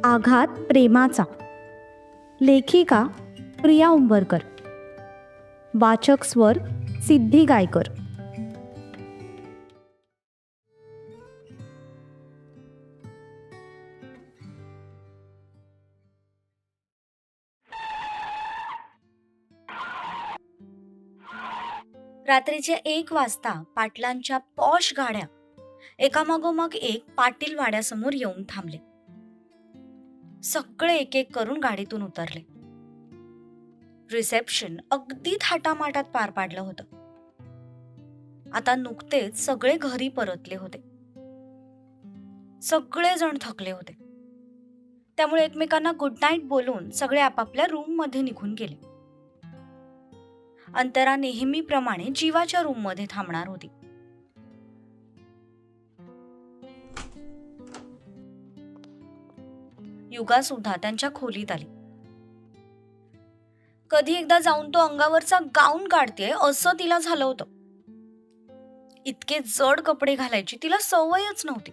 आघात प्रेमाचा. लेखिका प्रिया उंबरकर. वाचक स्वर सिद्धी गायकर. रात्रीचे 1 वाजता पाटलांच्या पॉश गाड्या एकामागोमाग एक पाटील वाड्यासमोर येऊन थांबले. सगळे एक एक करून गाडीतून उतरले. रिसेप्शन अगदी थाटामाटात पार पाडलं होतं. आता नुकतेच सगळे घरी परतले होते. सगळेजण थकले होते. त्यामुळे एकमेकांना गुड नाईट बोलून सगळे आपापल्या रूम मध्ये निघून गेले. अंतरा नेहमीप्रमाणे जीवाच्या रूम मध्ये थांबणार होती. युगा सुद्धा त्यांच्या खोलीत आली. कधी एकदा जाऊन तो अंगावरचा गाऊन काढते असं तिला झालं होतं. इतके जड कपडे घालायची तिला सवयच नव्हती.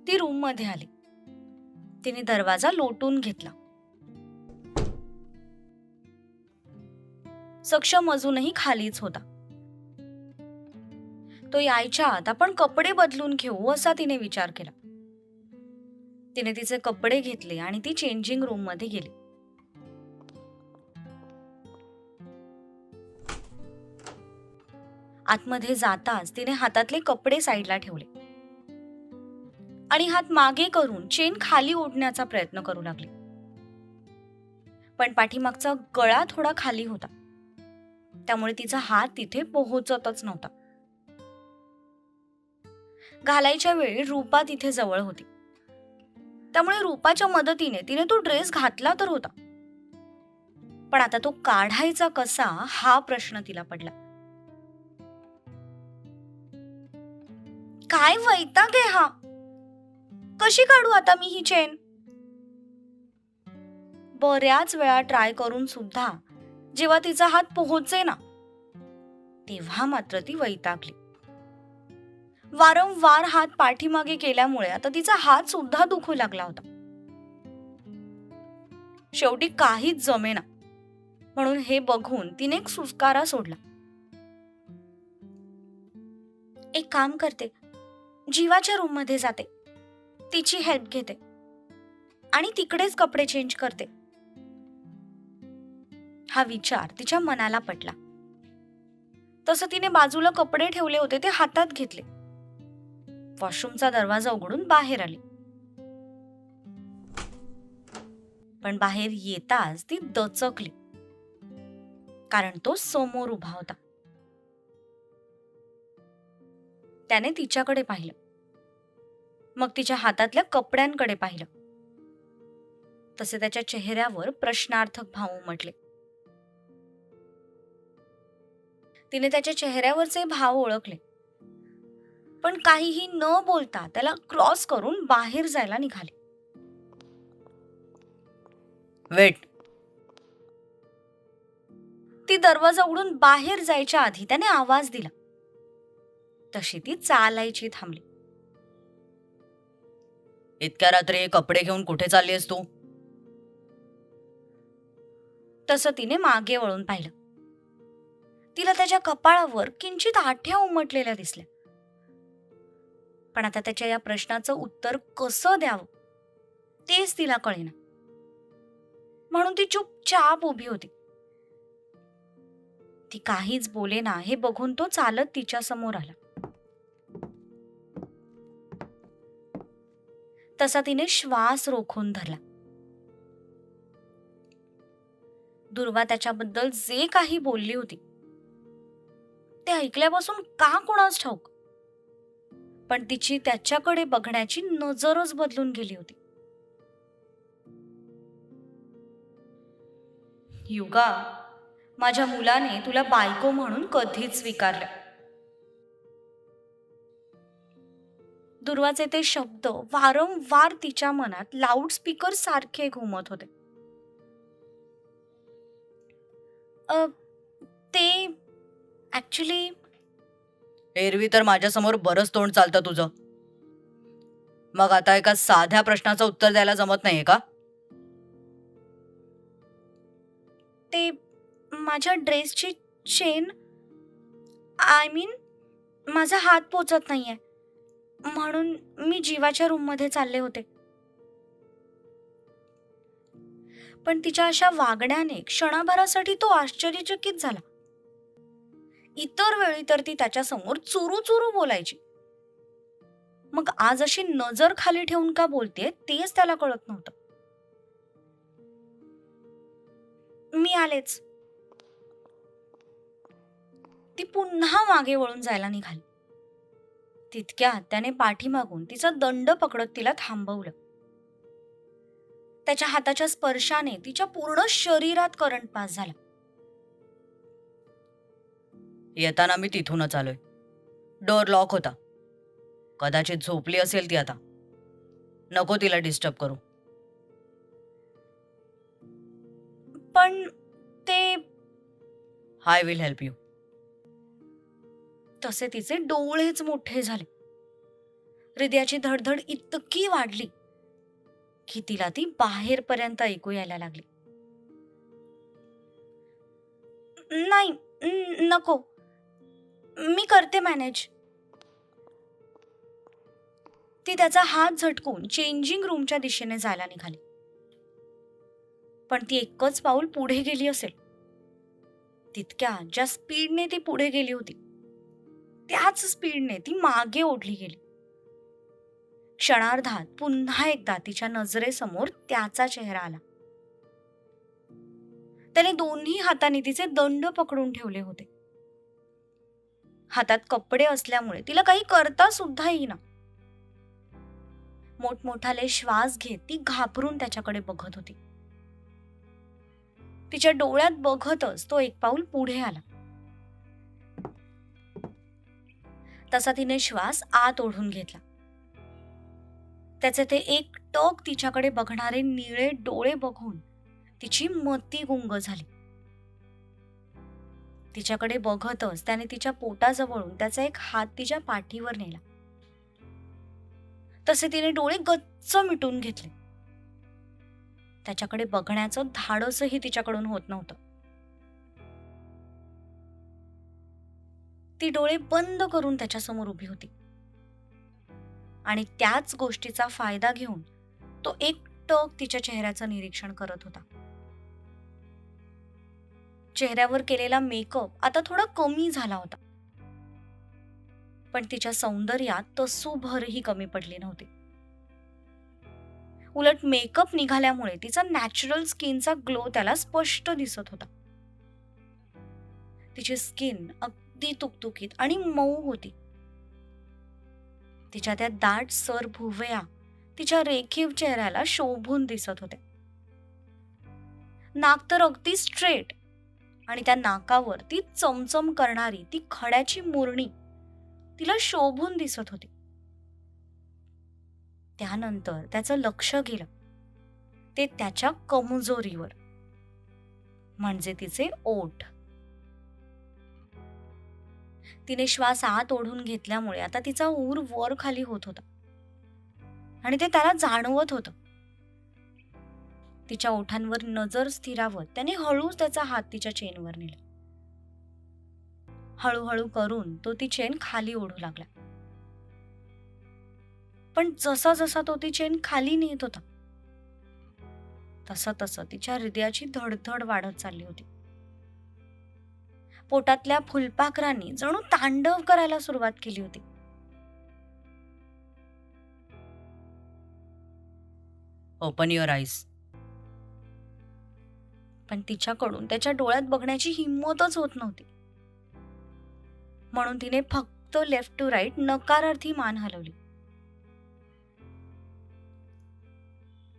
ती रूम मध्ये आली. तिने दरवाजा लोटून घेतला. सक्षम अजूनही खालीच होता. तो यायच्या आत आपण कपडे बदलून घेऊ असा तिने विचार केला. तिने तिचे कपडे घेतले आणि ती चेंजिंग रूम मध्ये गेली. आतमध्ये जाताच तिने हातातले कपडे साईडला ठेवले आणि हात मागे करून चेन खाली ओढण्याचा प्रयत्न करू लागली. पण पाठीमागचा गळा थोडा खाली होता, त्यामुळे तिचा हात तिथे पोहोचतच नव्हता. घालायच्या वेळी रूपा तिथे जवळ होती, त्यामुळे रूपाच्या मदतीने तिने तो ड्रेस घातला तर होता. पण आता तो काढायचा कसा हा प्रश्न तिला पडला. काय वैताग आहे हा. कशी काढू आता मी ही चेन. बऱ्याच वेळा ट्राय करून सुद्धा जेव्हा तिचा हात पोहोचे ना, तेव्हा मात्र ती वैतागली. वारंवार हात पाठीमागे केल्यामुळे आता तिचा हात सुद्धा दुखू लागला होता. शेवटी काहीच जमेना म्हणून हे बघून तिने एक सुस्कारा सोडला. एक काम करते, जीवाच्या रूम मध्ये जाते, तिची हेल्प घेते आणि तिकडेच कपडे चेंज करते. हा विचार तिच्या मनाला पटला. तसं तिने बाजूला कपडे ठेवले होते ते हातात घेतले. वॉशरूमचा दरवाजा उघडून बाहेर आली. पण बाहेर येताच ती दचकली, कारण तो समोर उभा होता. त्याने तिच्याकडे पाहिलं, मग तिच्या हातातल्या कपड्यांकडे पाहिलं. तसे त्याच्या चेहऱ्यावर प्रश्नार्थक भाव उमटले. तिने त्याच्या चेहऱ्यावरचे भाव ओळखले, पण काहीही न बोलता त्याला क्रॉस करून बाहेर जायला निघाली. वेट. ती दरवाजा उघडून बाहेर जायच्या आधी त्याने आवाज दिला. तशी ती चालायची थांबली. इतक्या रात्री कपडे घेऊन कुठे चालली आहेस तू? तसं तिने मागे वळून पाहिलं. तिला त्याच्या कपाळावर किंचित आठ्या उमटलेल्या दिसल्या. पण आता त्याच्या या प्रश्नाचं उत्तर कसं द्यावं तेच तिला कळेना, म्हणून ती चुपचाप उभी होती. ती काहीच बोलेना हे बघून तो चालत तिच्या समोर आला. तसा तिने श्वास रोखून धरला. दुर्वा त्याच्याबद्दल जे काही बोलली होती ते ऐकल्यापासून का कोणास ठाऊक, पण तिची त्याच्याकडे बघण्याची नजरच बदलून गेली होती. युगा, माझ्या मुलाने तुला बायको म्हणून कधीच स्वीकारलं. दुर्वाचे ते शब्द वारंवार तिच्या मनात लाऊडस्पीकर सारखे घुमत होते. ते ऍक्च्युली, एरवी तर माझ्यासमोर बरंच तोंड चालतं तुझं. मग आता एका साध्या प्रश्नाचं उत्तर द्यायला जमत नाहीये का? ते माझ्या ड्रेसची चेन, आय मीन माझा हात पोचत नाहीये, म्हणून मी जीवाच्या रूममध्ये चालले होते. पण तिच्या अशा वागण्याने क्षणाभरासाठी तो आश्चर्यचकित झाला. इतर वेळी तर ती त्याच्यासमोर चुरू चुरू बोलायची. मग आज अशी नजर खाली ठेवून का बोलतेय तेच त्याला कळत नव्हतं. मी आलेच. ती पुन्हा मागे वळून जायला निघाली. तितक्यात त्याने पाठीमागून तिचा दंड पकडत तिला थांबवलं. त्याच्या हाताच्या स्पर्शाने तिच्या पूर्ण शरीरात करंट पास झाला. येताना मी तिथूनच आलोय. डोअर लॉक होता. कदाचित झोपली असेल ती आता. नको तिला डिस्टर्ब करू. पण ते आय विल हेल्प यू. तसे तिचे डोळेच मोठे झाले. हृदयाची धडधड इतकी वाढली की तिला ती बाहेरपर्यंत ऐकू यायला लागली. नाही, नको, मी करते मॅनेज. ती त्याचा हात झटकून चेंजिंग रूमच्या दिशेने जायला निघाली. पण ती एकच पाऊल पुढे गेली असेल. तितक्या ज्या स्पीडने ती पुढे गेली होती त्याच स्पीडने ती मागे ओढली गेली. क्षणार्धात पुन्हा एकदा तिच्या नजरेसमोर त्याचा चेहरा आला. त्याने दोन्ही हातांनी तिचे दंड पकडून ठेवले होते. हातात कपडे असल्यामुळे तिला काही करता सुद्धा येईना. मोठमोठाले श्वास घेत ती घाबरून त्याच्याकडे बघत होती. तिच्या डोळ्यात बघतच तो एक पाऊल पुढे आला. तसा तिने श्वास आत ओढून घेतला. त्याचे ते एक टक तिच्याकडे बघणारे निळे डोळे बघून तिची मती गुंग झाली. तिच्याकडे बघतच त्याने तिच्या पोटाजवळून त्याचा एक हात तिच्या पाठीवर नेला. तसे तिने डोळे गच्च मिटून घेतले. त्याच्याकडे बघण्याचं धाडसही तिच्याकडून होत नव्हतं. ती डोळे बंद करून त्याच्यासमोर उभी होती आणि त्याच गोष्टीचा फायदा घेऊन तो एकटक तिच्या चेहऱ्याचं निरीक्षण करत होता. चेहऱ्यावर केलेला मेकअप आता थोडा कमी झाला होता, पण तिच्या सौंदर्यात तसूभरही कमी पडली नव्हती. उलट मेकअप निघाल्यामुळे तिचा नॅचरल स्किनचा ग्लो त्याला स्पष्ट दिसत होता. तिची स्किन अगदी तुकतुकीत आणि मऊ होती. तिच्या त्या दाट सर भुवया तिच्या रेखीव चेहऱ्याला शोभून दिसत होत्या. नाक तर अगदी स्ट्रेट आणि त्या नाकावर ती चमचम करणारी ती खड्याची मुरणी तिला शोभून दिसत होती. त्यानंतर त्याचं लक्ष गेलं ते त्याच्या कमजोरीवर, म्हणजे तिचे ओठ. तिने श्वास आत ओढून घेतल्यामुळे आता तिचा ऊर वर खाली होत होता आणि ते त्याला जाणवत होतं. तिच्या ओठांवर नजर स्थिरावत त्याने हळूच त्याचा हात तिच्या चेनवर नेला. हळूहळू करून तो ती चेन खाली ओढू लागला. पण जसा जसा तो ती चेन खाली नेत होता तसं तसं तिच्या हृदयाची धडधड वाढत चालली होती. पोटातल्या फुलपाखरांनी जणू तांडव करायला सुरुवात केली होती. Open your eyes. पण तिच्याकडून त्याच्या डोळ्यात बघण्याची हिंमतच होत नव्हती, म्हणून तिने फक्त लेफ्ट टू राईट नकारार्थी मान हलवली.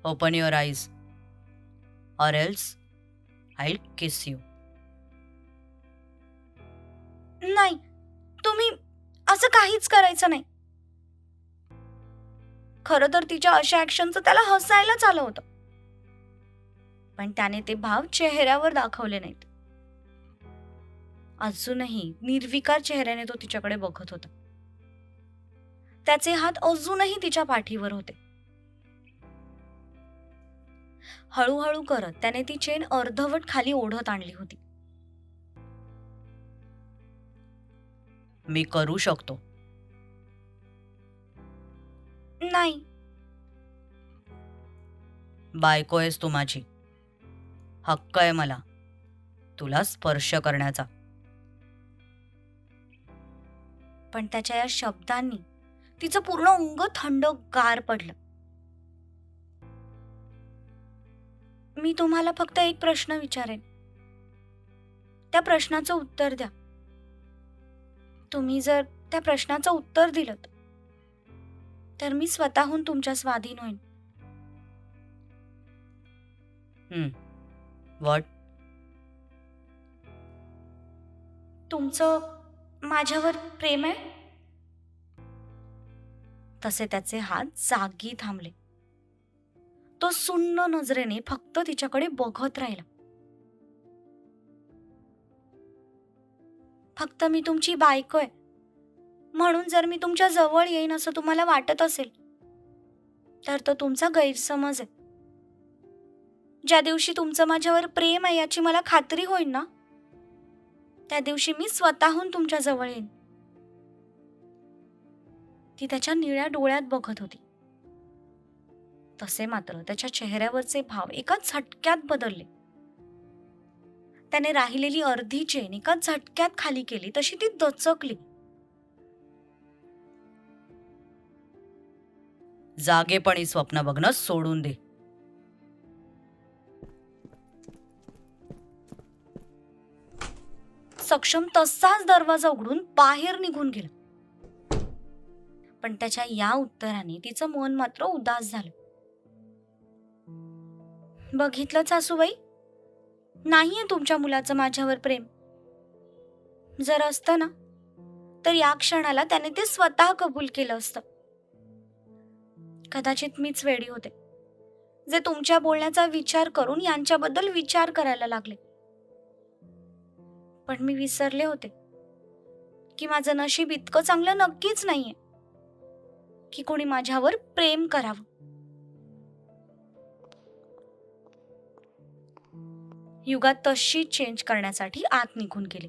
Open your eyes or else I'll kiss you. नाही, तुम्ही असं काहीच करायचं नाही. खरं तर तिच्या अशा ऍक्शनचं त्याला हसायलाच आलं होतं, पण त्याने ते भाव चेहऱ्यावर दाखवले नाहीत. अजूनही निर्विकार चेहऱ्याने तो तिच्याकडे बघत होता. त्याचे हात अजूनही तिच्या पाठीवर होते. हळूहळू करत त्याने ती चेन अर्धवट खाली ओढत आणली होती. मी करू शकतो. नाही. बायको आहेस तू माझी. हक्क आहे मला तुला स्पर्श करण्याचा. पण त्याच्या या शब्दांनी तिचं पूर्ण अंग थंडगार पडलं. मी तुम्हाला फक्त एक प्रश्न विचारेन, त्या प्रश्नाचं उत्तर द्या. तुम्ही जर त्या प्रश्नाचं उत्तर दिलं तर मी स्वतःहून तुमच्या स्वाधीन होईन. व्हॉट? तुमचं माझ्यावर प्रेम आहे? तसे त्याचे हात जागी थांबले. तो सुन्न नजरेने फक्त तिच्याकडे बघत राहिला. फक्त मी तुमची बायको आहे म्हणून जर मी तुमच्या जवळ येईन असं तुम्हाला वाटत असेल तर तो तुमचा गैरसमज आहे. ज्या दिवशी तुमचं माझ्यावर प्रेम आहे याची मला खात्री होईल ना, त्या दिवशी मी स्वतःहून तुमच्या जवळ येईन. ती त्याच्या निळ्या डोळ्यात बघत होती. तसे मात्र त्याच्या चेहऱ्यावरचे भाव एका झटक्यात बदलले. त्याने राहिलेली अर्धी चेन एका झटक्यात खाली केली तशी ती दचकली. जागेपणी स्वप्न बघणं सोडून दे. सक्षम तसाच दरवाजा उघडून बाहेर निघून गेला. पण त्याच्या या उत्तराने तिचं मन मात्र उदास झालं. बघितलं सासूबाई, नाहीये तुमच्या मुलाचं माझ्यावर प्रेम. जर असतं ना तर या क्षणाला त्याने ते स्वतः कबूल केलं असतं. कदाचित मीच वेडी होते जे तुमच्या बोलण्याचा विचार करून यांच्याबद्दल विचार करायला लागले. पण मी विसरले होते की माझं नशीब इतकं चांगलं नक्कीच नाहीये की कोणी माझ्यावर प्रेम करावं. युगात तशी चेंज करण्यासाठी आत निघून गेले.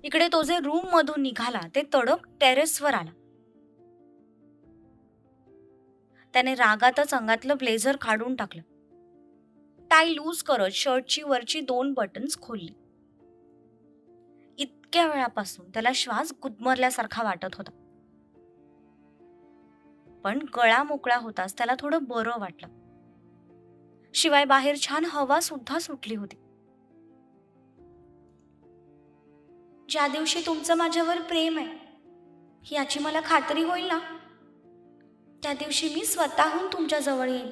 इकडे तो जे रूम मधून निघाला ते तडक टेरेसवर आला. त्याने रागातच अंगातलं ब्लेझर काढून टाकलं. टाय लूज करत शर्टची वरची 2 बटन्स खोलली. इतक्या वेळापासून त्याला श्वास गुदमरल्यासारखा वाटत होता. पण गळा मोकळा होताच त्याला थोडं बरं वाटलं. शिवाय बाहेर छान हवा सुद्धा सुटली होती. ज्या दिवशी तुमचं माझ्यावर प्रेम आहे याची मला खात्री होईल ना, त्या दिवशी मी स्वतःहून तुमच्या जवळ येईन.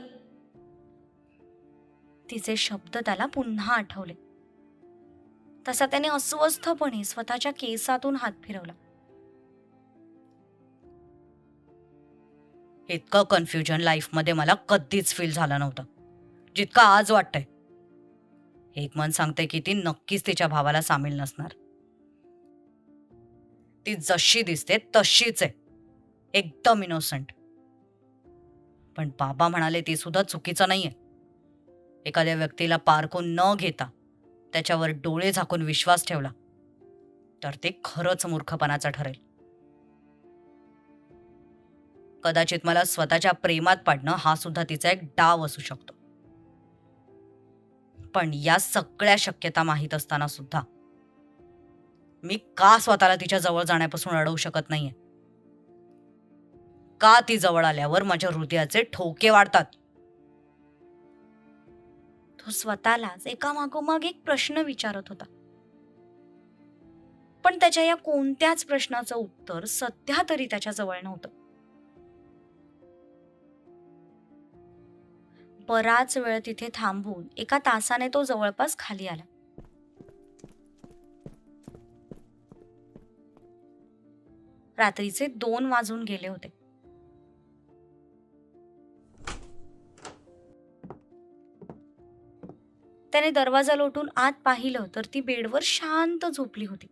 तिचे शब्द त्याला पुन्हा आठवले. तसा त्याने अस्वस्थपणे स्वतःच्या केसातून हात फिरवला. इतकं कन्फ्युजन लाईफमध्ये मला कधीच फील झालं नव्हतं जितकं आज वाटतंय. एक मन सांगते की ती नक्कीच तिच्या भावाला सामील नसणार. ती जशी दिसते तशीच आहे, एकदम इनोसंट. पण बाबा म्हणाले ती सुद्धा चुकीचं नाहीये. एखाद्या व्यक्तीला पारखून न घेता त्याच्यावर डोळे झाकून विश्वास ठेवला तर ते खरंच मूर्खपणाचं ठरेल. कदाचित मला स्वतःच्या प्रेमात पडणं हा सुद्धा तिचा एक डाव असू शकतो. पण या सगळ्या शक्यता माहीत असताना सुद्धा मी का स्वतःला तिच्या जवळ जाण्यापासून अडवू शकत नाहीये? का ती जवळ आल्यावर माझ्या हृदयाचे ठोके वाढतात? तो स्वतःलाच एका मागोमाग एक प्रश्न विचारत होता. पण त्याच्या या कोणत्याच प्रश्नाचं उत्तर सध्या तरी त्याच्या जवळ नव्हतं. बराच वेळ तिथे थांबून 1 तासाने तो जवळपास खाली आला. रात्रीचे 2 वाजून गेले होते. त्याने दरवाजा लोटून आत पाहिलं तर ती बेडवर शांत झोपली होती.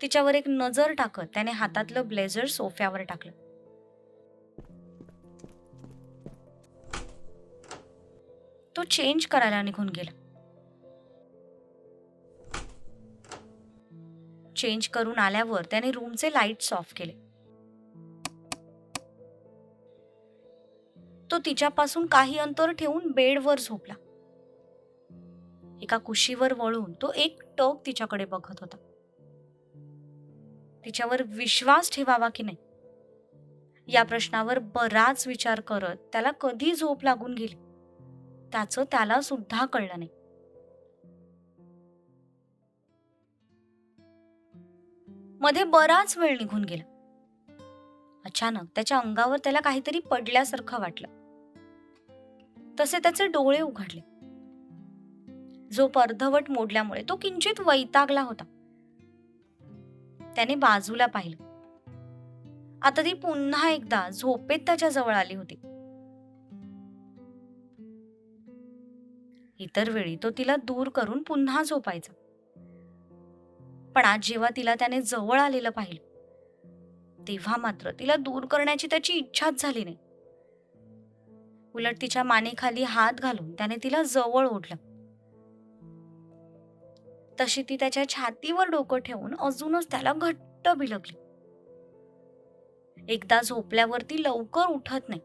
तिच्यावर एक नजर टाकत त्याने हातातलं ब्लेझर सोफ्यावर टाकलं. तो चेंज करायला निघून गेला. चेंज करून आल्यावर त्याने रूमचे लाईट्स ऑफ केले. तो तिच्यापासून काही अंतर ठेवून बेडवर झोपला. एका कुशीवर वळून तो एकटक तिच्याकडे बघत होता. तिच्यावर विश्वास ठेवावा की नाही या प्रश्नावर बराच विचार करत त्याला कधी झोप लागून गेली त्याचं त्याला सुद्धा कळलं नाही. मध्ये बराच वेळ निघून गेला. अचानक त्याच्या अंगावर त्याला काहीतरी पडल्यासारखं वाटलं. तसे त्याचे डोळे उघडले. झोप अर्धवट मोडल्यामुळे तो किंचित वैतागला होता. त्याने बाजूला पाहिलं. आता ती पुन्हा एकदा झोपेत त्याच्या जवळ आली होती. इतर वेळी तो तिला दूर करून पुन्हा झोपायचा, पण आज जेव्हा तिला त्याने जवळ आलेलं पाहिलं तेव्हा मात्र तिला दूर करण्याची त्याची इच्छाच झाली नाही. उलट तिच्या मानेखाली हात घालून त्याने तिला जवळ ओढलं. तशी ती त्याच्या छातीवर डोकं ठेवून अजूनच त्याला घट्ट बिलगली. एकदा झोपल्यावर ती लवकर उठत नाही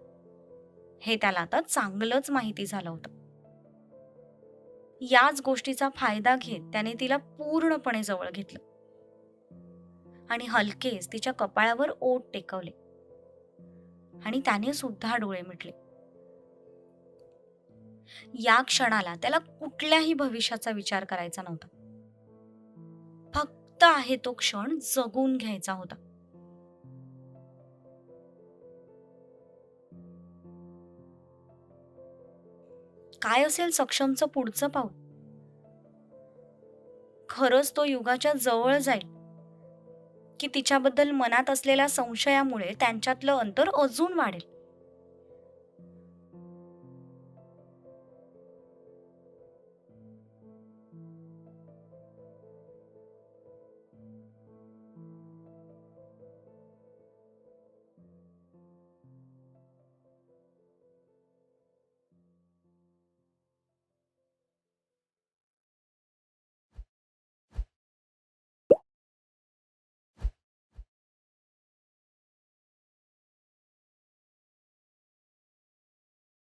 हे त्याला आता चांगलंच माहिती झालं होतं. याच गोष्टीचा फायदा घेत त्याने तिला पूर्णपणे जवळ घेतलं आणि हलकेच तिच्या कपाळावर ओठ टेकवले आणि त्याने सुद्धा डोळे मिटले. या क्षणाला त्याला कुठल्याही भविष्याचा विचार करायचा नव्हता. फक्त आहे तो क्षण जगून घ्यायचा होता. काय असेल सक्षमचं पुढचं पाऊल? खरंच तो युगाच्या जवळ जाईल की तिच्याबद्दल मनात असलेल्या संशयामुळे त्यांच्यातलं अंतर अजून वाढेल?